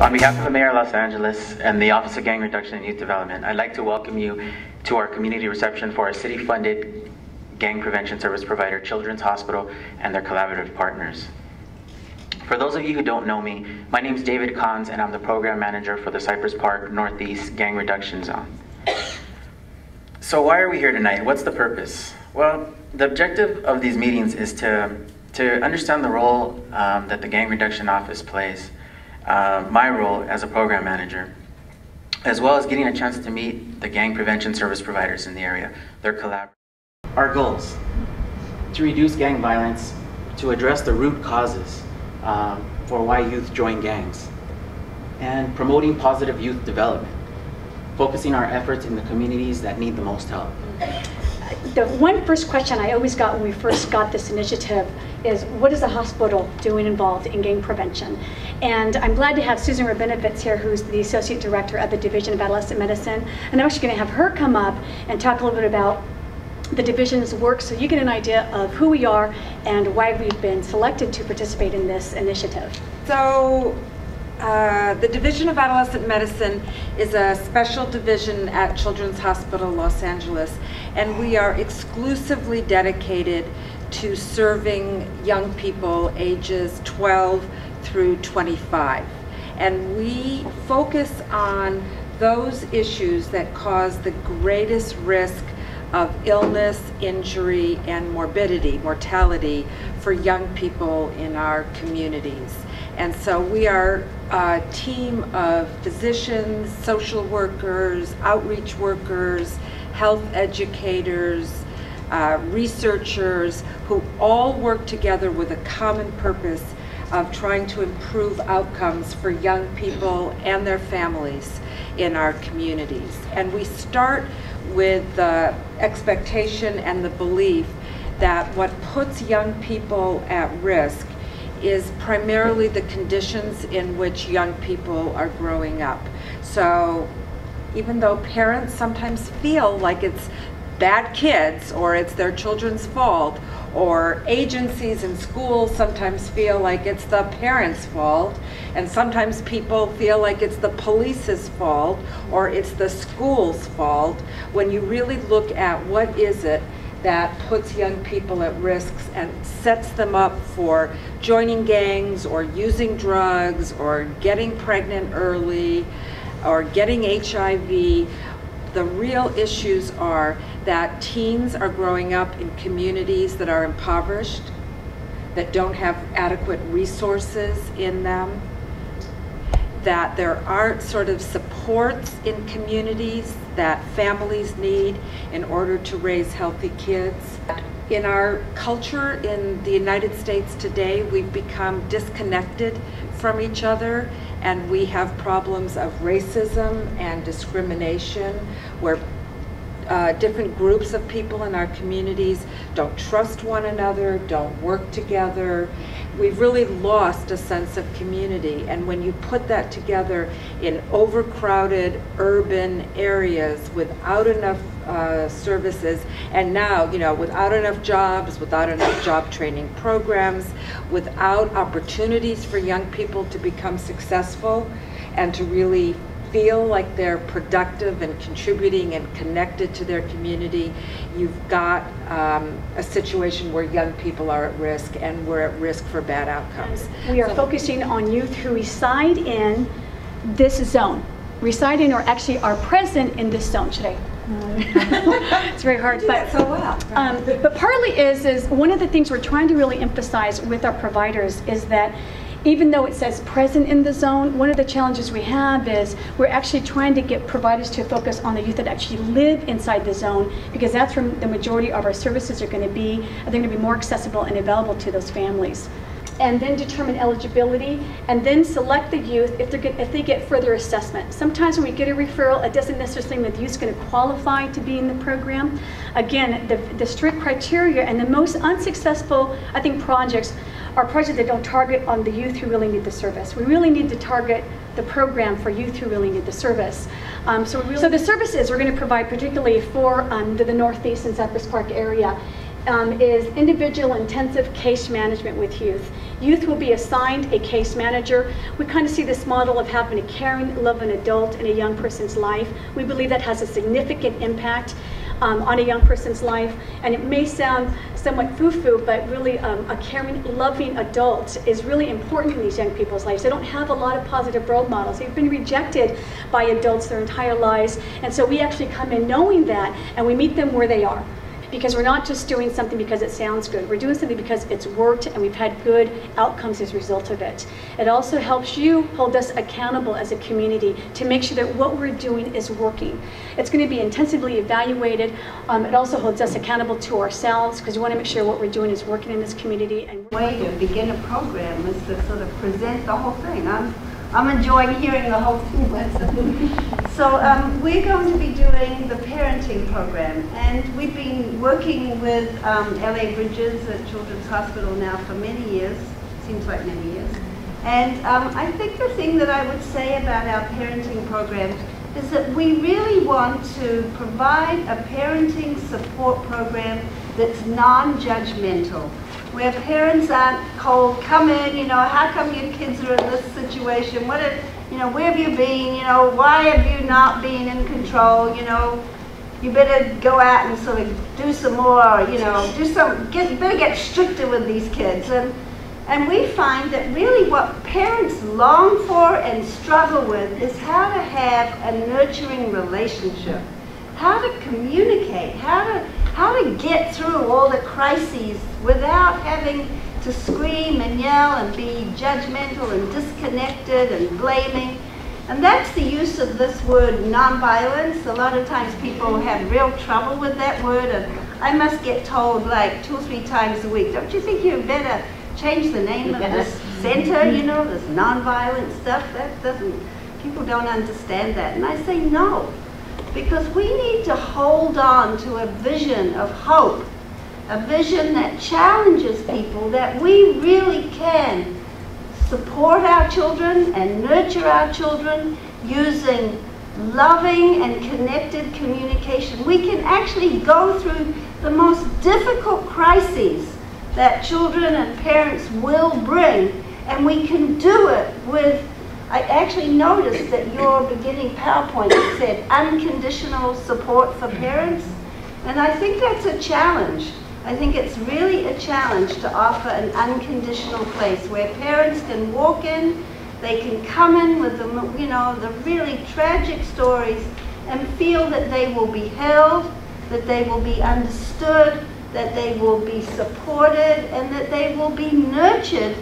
On behalf of the Mayor of Los Angeles and the Office of Gang Reduction and Youth Development, I'd like to welcome you to our community reception for our city-funded gang prevention service provider, Children's Hospital, and their collaborative partners. For those of you who don't know me, my name is David Kahns, and I'm the program manager for the Cypress Park Northeast Gang Reduction Zone. So why are we here tonight? What's the purpose? Well, the objective of these meetings is to understand the role that the Gang Reduction Office plays, my role as a program manager, as well as getting a chance to meet the gang prevention service providers in the area, their collaborators. Our goals: to reduce gang violence, to address the root causes for why youth join gangs, and promoting positive youth development, focusing our efforts in the communities that need the most help. The first question I always got when we first got this initiative is, what is the hospital doing involved in gang prevention? And I'm glad to have Susan Rabinowitz here, who's the Associate Director of the Division of Adolescent Medicine. And I'm actually going to have her come up and talk a little bit about the division's work so you get an idea of who we are and why we've been selected to participate in this initiative. So the Division of Adolescent Medicine is a special division at Children's Hospital Los Angeles, and we are exclusively dedicated to serving young people ages 12 through 25. And we focus on those issues that cause the greatest risk of illness, injury, and mortality for young people in our communities. And so we are a team of physicians, social workers, outreach workers, health educators, researchers, who all work together with a common purpose of trying to improve outcomes for young people and their families in our communities. And we start with the expectation and the belief that what puts young people at risk is primarily the conditions in which young people are growing up. So even though parents sometimes feel like it's bad kids or it's their children's fault, or agencies and schools sometimes feel like it's the parents' fault, and sometimes people feel like it's the police's fault or it's the school's fault, when you really look at what is it that puts young people at risk and sets them up for joining gangs or using drugs or getting pregnant early or getting HIV, the real issues are that teens are growing up in communities that are impoverished, that don't have adequate resources in them, that there aren't sort of supports in communities that families need in order to raise healthy kids. In our culture in the United States today, we've become disconnected from each other, and we have problems of racism and discrimination where different groups of people in our communities don't trust one another, don't work together. We've really lost a sense of community, and when you put that together in overcrowded urban areas without enough services, and now, you know, without enough jobs, without enough job training programs, without opportunities for young people to become successful and to really feel like they're productive and contributing and connected to their community, you've got a situation where young people are at risk, and we're at risk for bad outcomes. We are focusing on youth who reside in this zone, reside in or actually are present in this zone today. It's very hard, but so well. But partly is one of the things we're trying to really emphasize with our providers is that even though it says present in the zone, one of the challenges we have is we're actually trying to get providers to focus on the youth that actually live inside the zone, because that's where the majority of our services are going to be. They're going to be more accessible and available to those families. And then determine eligibility, and then select the youth if they get further assessment. Sometimes when we get a referral, it doesn't necessarily mean the youth's going to qualify to be in the program. Again, the strict criteria and the most unsuccessful, I think, projects are projects that don't target on the youth who really need the service. We really need to target the program for youth who really need the service. So the services we're going to provide, particularly for the Northeast and Cypress Park area, is individual intensive case management with youth. Youth will be assigned a case manager. We kind of see this model of having a caring, loving adult in a young person's life. We believe that has a significant impact on a young person's life. And it may sound somewhat foo-foo, but really a caring, loving adult is really important in these young people's lives. They don't have a lot of positive role models. They've been rejected by adults their entire lives. And so we actually come in knowing that, and we meet them where they are. Because we're not just doing something because it sounds good. We're doing something because it's worked and we've had good outcomes as a result of it. It also helps you hold us accountable as a community to make sure that what we're doing is working. It's going to be intensively evaluated. It also holds us accountable to ourselves because we want to make sure what we're doing is working in this community. And the way to begin a program is to sort of present the whole thing. I'm enjoying hearing the whole thing. So we're going to be doing the parenting program, and we've been working with L.A. Bridges at Children's Hospital now for many years, seems like many years. And I think the thing that I would say about our parenting program is that we really want to provide a parenting support program that's non-judgmental, where parents aren't told, come in, you know, how come your kids are in this situation? What have, you know, where have you been? You know, why have you not been in control? You know, you better go out and sort of do some more, you know, better get stricter with these kids. And we find that really what parents long for and struggle with is how to have a nurturing relationship, how to communicate, how to get through all the crises without having to scream and yell and be judgmental and disconnected and blaming. And that's the use of this word nonviolence. A lot of times people have real trouble with that word, and I must get told like 2 or 3 times a week, don't you think you better change the name of this center, you know, this nonviolent stuff? That doesn't, people don't understand that. And I say no. Because we need to hold on to a vision of hope, a vision that challenges people that we really can support our children and nurture our children using loving and connected communication. We can actually go through the most difficult crises that children and parents will bring, and we can do it with, I actually noticed that your beginning PowerPoint said unconditional support for parents, and I think that's a challenge. I think it's really a challenge to offer an unconditional place where parents can walk in, they can come in with the, you know, the really tragic stories and feel that they will be held, that they will be understood, that they will be supported, and that they will be nurtured